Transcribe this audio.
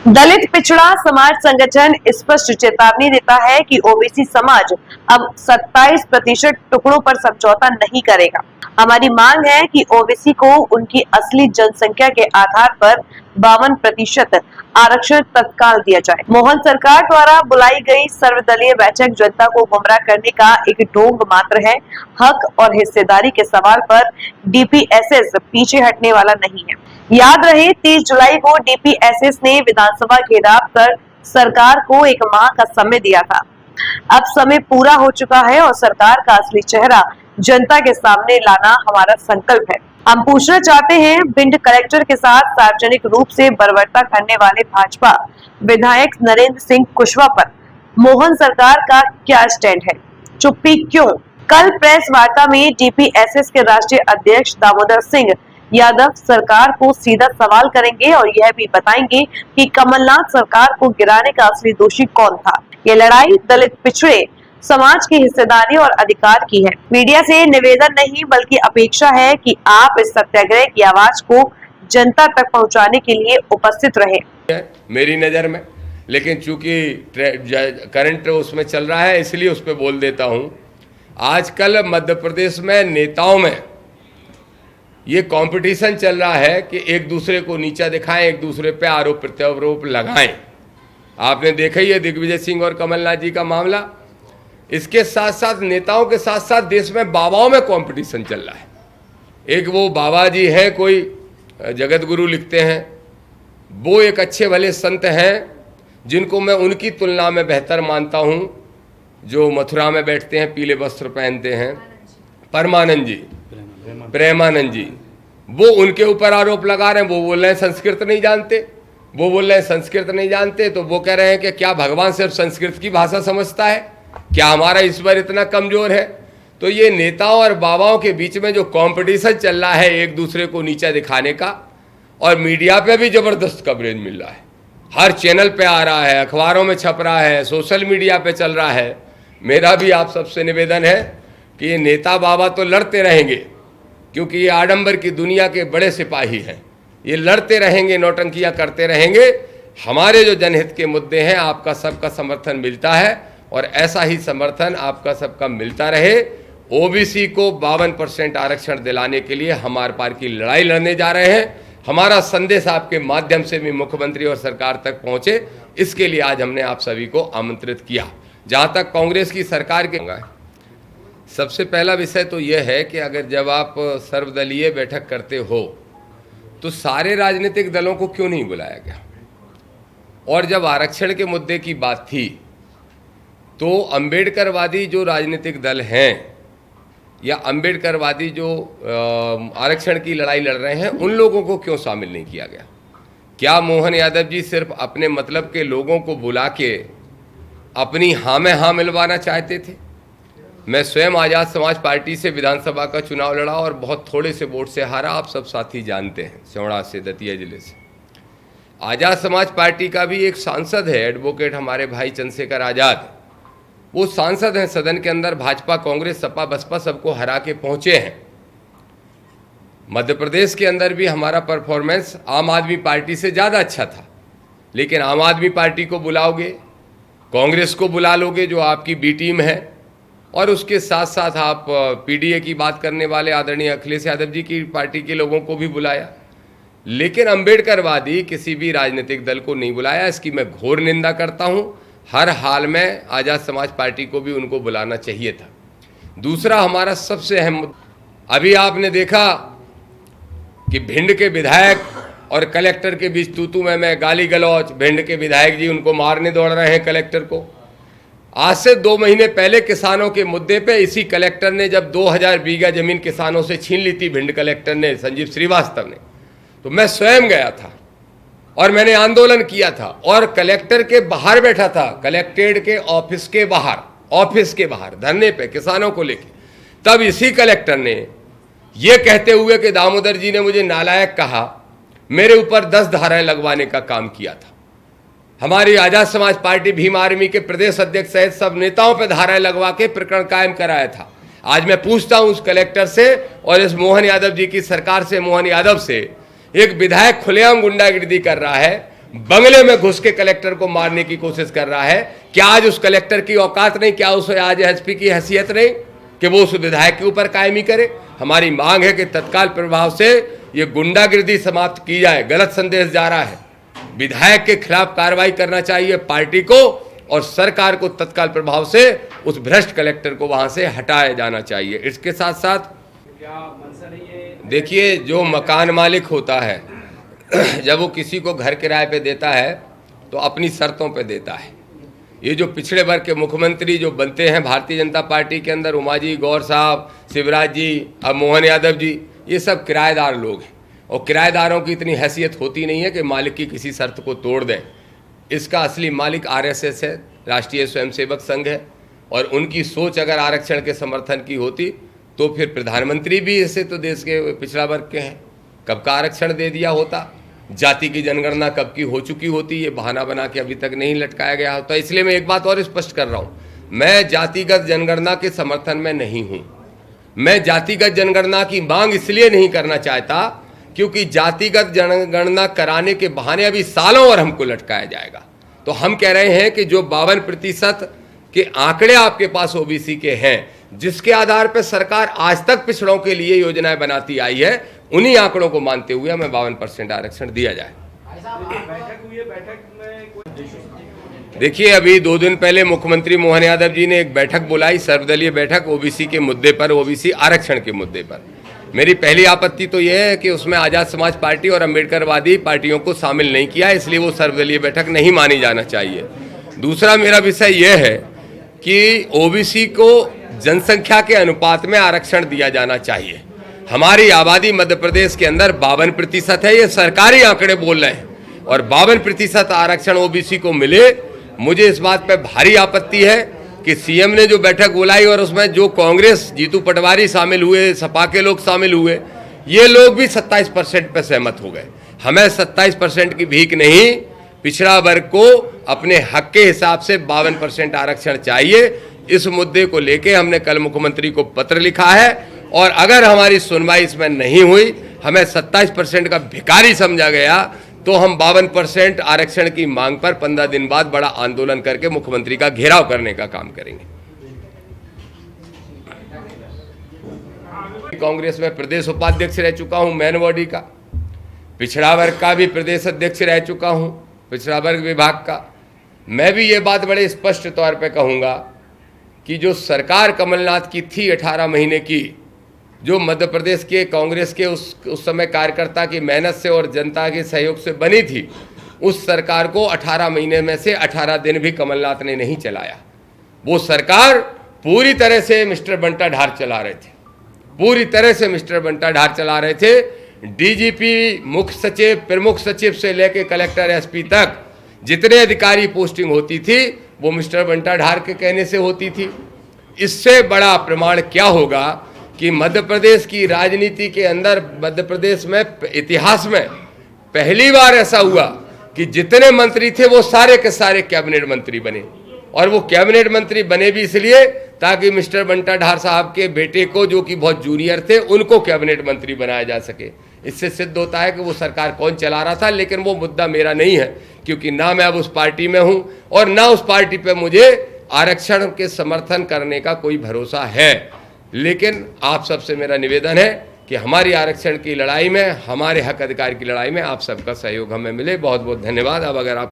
दलित पिछड़ा समाज संगठन स्पष्ट चेतावनी देता है कि ओबीसी समाज अब 27% टुकड़ों पर समझौता नहीं करेगा। हमारी मांग है कि ओबीसी को उनकी असली जनसंख्या के आधार पर 52% आरक्षण तत्काल दिया जाए। मोहन सरकार द्वारा बुलाई गई सर्वदलीय बैठक जनता को गुमराह करने का एक ढोंग मात्र है। हक और हिस्सेदारी के सवाल पर डीपीएसएस पीछे हटने वाला नहीं है। याद रहे 30 जुलाई को डीपीएसएस ने विधानसभा घेराव कर सरकार को एक माह का समय दिया था। अब समय पूरा हो चुका है और सरकार का असली चेहरा जनता के सामने लाना हमारा संकल्प है। हम पूछना चाहते हैं, भिंड कलेक्टर के साथ सार्वजनिक रूप से बर्बरता करने वाले भाजपा विधायक नरेंद्र सिंह कुशवाहा पर मोहन सरकार का क्या स्टैंड है? चुप्पी क्यों? कल प्रेस वार्ता में डीपीएसएस के राष्ट्रीय अध्यक्ष दामोदर सिंह यादव सरकार को सीधा सवाल करेंगे और यह भी बताएंगे कि कमलनाथ सरकार को गिराने का असली दोषी कौन था। ये लड़ाई दलित पिछड़े समाज की हिस्सेदारी और अधिकार की है। मीडिया से निवेदन नहीं बल्कि अपेक्षा है कि आप इस सत्याग्रह की आवाज को जनता तक पहुंचाने के लिए उपस्थित रहे। मेरी नजर में, लेकिन चूंकि करंट उसमें चल रहा है इसलिए उस पर बोल देता हूं। आजकल मध्य प्रदेश में नेताओं में ये कंपटीशन चल रहा है कि एक दूसरे को नीचा दिखाएं, एक दूसरे पे आरोप प्रत्यारोप लगाएं। आपने देखा ही है दिग्विजय सिंह और कमलनाथ जी का मामला। इसके साथ साथ नेताओं के साथ साथ देश में बाबाओं में कंपटीशन चल रहा है। एक वो बाबा जी हैं, कोई जगत गुरु लिखते हैं, वो एक अच्छे भले संत हैं जिनको मैं उनकी तुलना में बेहतर मानता हूं, जो मथुरा में बैठते हैं, पीले वस्त्र पहनते हैं, परमानंद जी, प्रेमानंद जी। वो उनके ऊपर आरोप लगा रहे हैं। वो बोल रहे हैं संस्कृत नहीं जानते, वो बोल रहे हैं संस्कृत नहीं जानते। तो वो कह रहे हैं कि क्या भगवान सिर्फ संस्कृत की भाषा समझता है? क्या हमारा ईश्वर इतना कमजोर है? तो ये नेताओं और बाबाओं के बीच में जो कंपटीशन चल रहा है एक दूसरे को नीचा दिखाने का, और मीडिया पे भी जबरदस्त कवरेज मिल रहा है, हर चैनल पे आ रहा है, अखबारों में छप रहा है, सोशल मीडिया पे चल रहा है। मेरा भी आप सबसे निवेदन है कि ये नेता बाबा तो लड़ते रहेंगे, क्योंकि ये आडंबर की दुनिया के बड़े सिपाही हैं। ये लड़ते रहेंगे, नौटंकियां करते रहेंगे। हमारे जो जनहित के मुद्दे हैं आपका सबका समर्थन मिलता है और ऐसा ही समर्थन आपका सबका मिलता रहे। ओबीसी को 52% आरक्षण दिलाने के लिए हम आर पार की लड़ाई लड़ने जा रहे हैं। हमारा संदेश आपके माध्यम से भी मुख्यमंत्री और सरकार तक पहुंचे, इसके लिए आज हमने आप सभी को आमंत्रित किया। जहां तक कांग्रेस की सरकार के सबसे पहला विषय तो यह है कि अगर जब आप सर्वदलीय बैठक करते हो तो सारे राजनीतिक दलों को क्यों नहीं बुलाया गया? और जब आरक्षण के मुद्दे की बात थी तो अंबेडकरवादी जो राजनीतिक दल हैं या अंबेडकरवादी जो आरक्षण की लड़ाई लड़ रहे हैं, उन लोगों को क्यों शामिल नहीं किया गया? क्या मोहन यादव जी सिर्फ अपने मतलब के लोगों को बुला के अपनी हाँ में हाँ मिलवाना चाहते थे? मैं स्वयं आज़ाद समाज पार्टी से विधानसभा का चुनाव लड़ा और बहुत थोड़े से वोट से हारा, आप सब साथी जानते हैं, चौड़ा से, दतिया जिले से। आज़ाद समाज पार्टी का भी एक सांसद है, एडवोकेट हमारे भाई चंद्रशेखर आज़ाद। वो सांसद हैं, सदन के अंदर भाजपा, कांग्रेस, सपा, बसपा सबको हरा के पहुंचे हैं। मध्य प्रदेश के अंदर भी हमारा परफॉर्मेंस आम आदमी पार्टी से ज़्यादा अच्छा था, लेकिन आम आदमी पार्टी को बुलाओगे, कांग्रेस को बुला लोगे जो आपकी बी टीम है, और उसके साथ साथ आप पीडीए की बात करने वाले आदरणीय अखिलेश यादव जी की पार्टी के लोगों को भी बुलाया, लेकिन अंबेडकरवादी किसी भी राजनीतिक दल को नहीं बुलाया। इसकी मैं घोर निंदा करता हूं। हर हाल में आज़ाद समाज पार्टी को भी उनको बुलाना चाहिए था। दूसरा हमारा सबसे अहम, अभी आपने देखा कि भिंड के विधायक और कलेक्टर के बीच तू मैं गाली गलौज, भिंड के विधायक जी उनको मारने दौड़ रहे हैं कलेक्टर को। आज से 2 महीने पहले किसानों के मुद्दे पे इसी कलेक्टर ने जब 2000 बीघा जमीन किसानों से छीन ली थी, भिंड कलेक्टर ने, संजीव श्रीवास्तव ने, तो मैं स्वयं गया था और मैंने आंदोलन किया था और कलेक्टर के बाहर बैठा था, कलेक्ट्रेट के ऑफिस के बाहर धरने पे किसानों को लेके। तब इसी कलेक्टर ने ये कहते हुए कि दामोदर जी ने मुझे नालायक कहा, मेरे ऊपर 10 धाराएं लगवाने का काम किया था। हमारी आज़ाद समाज पार्टी भीम आर्मी के प्रदेश अध्यक्ष सहित सब नेताओं पर धाराएं लगवा के प्रकरण कायम कराया था। आज मैं पूछता हूं उस कलेक्टर से और इस मोहन यादव जी की सरकार से, मोहन यादव से, एक विधायक खुलेआम गुंडागिर्दी कर रहा है बंगले में घुस के कलेक्टर को मारने की कोशिश कर रहा है। क्या आज उस कलेक्टर की औकात नहीं, क्या उसे आज एसपी की हैसियत नहीं कि वो उस विधायक के ऊपर कायमी करे? हमारी मांग है कि तत्काल प्रभाव से ये गुंडागिर्दी समाप्त की जाए। गलत संदेश जा रहा है, विधायक के खिलाफ कार्रवाई करना चाहिए पार्टी को, और सरकार को तत्काल प्रभाव से उस भ्रष्ट कलेक्टर को वहां से हटाया जाना चाहिए। इसके साथ साथ देखिए, जो मकान मालिक होता है जब वो किसी को घर किराए पे देता है तो अपनी शर्तों पे देता है। ये जो पिछड़े वर्ग के मुख्यमंत्री जो बनते हैं भारतीय जनता पार्टी के अंदर, उमा जी, गौर साहब, शिवराज जी, अब मोहन यादव जी, ये सब किराएदार लोग हैं, और किराएदारों की इतनी हैसियत होती नहीं है कि मालिक की किसी शर्त को तोड़ दें। इसका असली मालिक आरएसएस है, राष्ट्रीय स्वयंसेवक संघ है, और उनकी सोच अगर आरक्षण के समर्थन की होती तो फिर प्रधानमंत्री भी ऐसे तो देश के पिछड़ा वर्ग के हैं, कब का आरक्षण दे दिया होता। जाति की जनगणना कब की हो चुकी होती, ये बहाना बना के अभी तक नहीं लटकाया गया होता। इसलिए मैं एक बात और स्पष्ट कर रहा हूँ, मैं जातिगत जनगणना के समर्थन में नहीं हूँ। मैं जातिगत जनगणना की मांग इसलिए नहीं करना चाहता क्योंकि जातिगत जनगणना कराने के बहाने अभी सालों और हमको लटकाया जाएगा। तो हम कह रहे हैं कि जो 52% के आंकड़े आपके पास ओबीसी के हैं, जिसके आधार पर सरकार आज तक पिछड़ों के लिए योजनाएं बनाती आई है, उन्हीं आंकड़ों को मानते हुए हमें 52% आरक्षण दिया जाए। देखिए, अभी 2 दिन पहले मुख्यमंत्री मोहन यादव जी ने एक बैठक बुलाई, सर्वदलीय बैठक ओबीसी के मुद्दे पर, ओबीसी आरक्षण के मुद्दे पर। मेरी पहली आपत्ति तो यह है कि उसमें आज़ाद समाज पार्टी और अम्बेडकरवादी पार्टियों को शामिल नहीं किया, इसलिए वो सर्वदलीय बैठक नहीं मानी जाना चाहिए। दूसरा मेरा विषय यह है कि ओबीसी को जनसंख्या के अनुपात में आरक्षण दिया जाना चाहिए। हमारी आबादी मध्य प्रदेश के अंदर 52% है, ये सरकारी आंकड़े बोल रहे हैं, और 52% आरक्षण ओबीसी को मिले। मुझे इस बात पे भारी आपत्ति है कि सीएम ने जो बैठक बुलाई और उसमें जो कांग्रेस, जीतू पटवारी शामिल हुए, सपा के लोग शामिल हुए, ये लोग भी 27% पे सहमत हो गए। हमें 27% की भीख नहीं, पिछड़ा वर्ग को अपने हक के हिसाब से 52% आरक्षण चाहिए। इस मुद्दे को लेके हमने कल मुख्यमंत्री को पत्र लिखा है, और अगर हमारी सुनवाई इसमें नहीं हुई, हमें 27% का भिखारी समझा गया, तो हम 52% आरक्षण की मांग पर 15 दिन बाद बड़ा आंदोलन करके मुख्यमंत्री का घेराव करने का काम करेंगे। कांग्रेस में प्रदेश उपाध्यक्ष रह चुका हूं, मैन बॉडी का, पिछड़ा वर्ग का भी प्रदेश अध्यक्ष रह चुका हूं, पिछड़ा वर्ग विभाग का। मैं भी ये बात बड़े स्पष्ट तौर पे कहूंगा कि जो सरकार कमलनाथ की थी 18 महीने की, जो मध्य प्रदेश के कांग्रेस के उस समय कार्यकर्ता की मेहनत से और जनता के सहयोग से बनी थी, उस सरकार को 18 महीने में से 18 दिन भी कमलनाथ ने नहीं चलाया। वो सरकार पूरी तरह से मिस्टर बंटा ढार चला रहे थे, पूरी तरह से मिस्टर बंटा ढार चला रहे थे। डीजीपी, मुख्य सचिव, प्रमुख सचिव से लेकर कलेक्टर, एसपी तक जितने अधिकारी पोस्टिंग होती थी वो मिस्टर बंटा ढार के कहने से होती थी। इससे बड़ा प्रमाण क्या होगा कि मध्य प्रदेश की राजनीति के अंदर, मध्य प्रदेश में इतिहास में पहली बार ऐसा हुआ कि जितने मंत्री थे वो सारे के सारे कैबिनेट मंत्री बने, और वो कैबिनेट मंत्री बने भी इसलिए ताकि मिस्टर बंटा ढार साहब के बेटे को, जो कि बहुत जूनियर थे, उनको कैबिनेट मंत्री बनाया जा सके। इससे सिद्ध होता है कि वो सरकार कौन चला रहा था। लेकिन वो मुद्दा मेरा नहीं है, क्योंकि ना मैं अब उस पार्टी में हूं और ना उस पार्टी पे मुझे आरक्षण के समर्थन करने का कोई भरोसा है। लेकिन आप सबसे मेरा निवेदन है कि हमारी आरक्षण की लड़ाई में, हमारे हक अधिकार की लड़ाई में आप सबका सहयोग हमें मिले। बहुत बहुत धन्यवाद। अब अगर आप